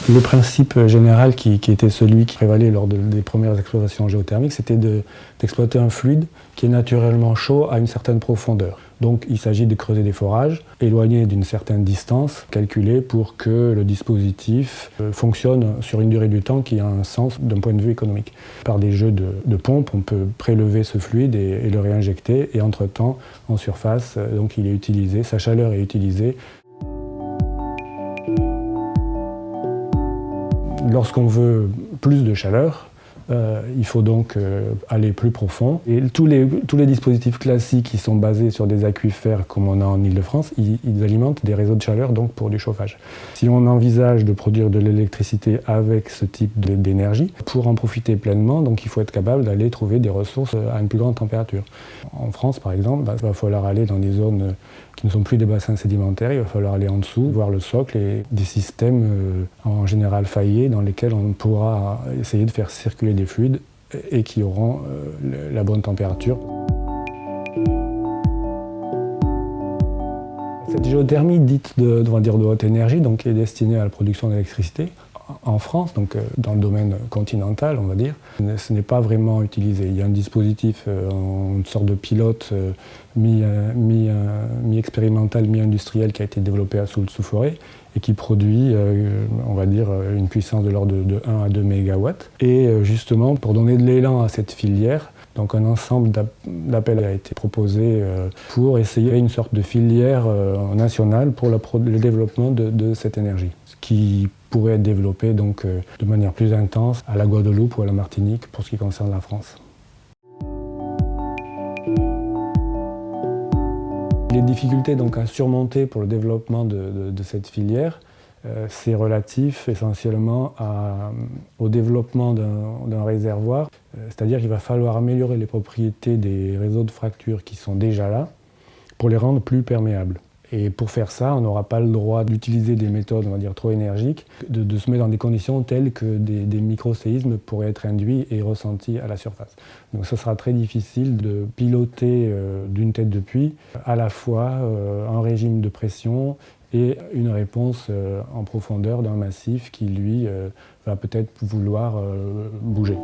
Le principe général qui était celui qui prévalait lors des premières explorations géothermiques, c'était d'exploiter un fluide qui est naturellement chaud à une certaine profondeur. Donc il s'agit de creuser des forages éloignés d'une certaine distance calculée pour que le dispositif fonctionne sur une durée du temps qui a un sens d'un point de vue économique. Par des jeux de pompes, on peut prélever ce fluide et le réinjecter, et entre-temps, en surface, donc il est utilisé, sa chaleur est utilisée. Lorsqu'on veut plus de chaleur, il faut donc aller plus profond. Et tous les dispositifs classiques qui sont basés sur des aquifères comme on a en Île-de-France, ils alimentent des réseaux de chaleur donc pour du chauffage. Si on envisage de produire de l'électricité avec ce type d'énergie, pour en profiter pleinement, donc il faut être capable d'aller trouver des ressources à une plus grande température. En France, par exemple, il va falloir aller dans des zones qui ne sont plus des bassins sédimentaires, il va falloir aller en dessous, voir le socle et des systèmes en général faillés dans lesquels on pourra essayer de faire circuler des fluides et qui auront la bonne température. Cette géothermie dite de haute énergie, donc, qui est destinée à la production d'électricité, en France, donc dans le domaine continental, on va dire, ce n'est pas vraiment utilisé. Il y a un dispositif, une sorte de pilote mi-expérimental, mi-industriel qui a été développé à Soultz-sous-Forêt et qui produit, on va dire, une puissance de l'ordre de 1 à 2 mégawatts. Et justement, pour donner de l'élan à cette filière, donc un ensemble d'appels a été proposé pour essayer une sorte de filière nationale pour le développement de cette énergie, qui pourrait être développée donc, de manière plus intense à la Guadeloupe ou à la Martinique pour ce qui concerne la France. Les difficultés donc, à surmonter pour le développement de cette filière, c'est relatif essentiellement au développement d'un réservoir, c'est-à-dire qu'il va falloir améliorer les propriétés des réseaux de fracture qui sont déjà là pour les rendre plus perméables. Et pour faire ça, on n'aura pas le droit d'utiliser des méthodes, on va dire, trop énergiques, de se mettre dans des conditions telles que des micro-séismes pourraient être induits et ressentis à la surface. Donc ce sera très difficile de piloter d'une tête de puits à la fois un régime de pression et une réponse en profondeur d'un massif qui, lui, va peut-être vouloir bouger.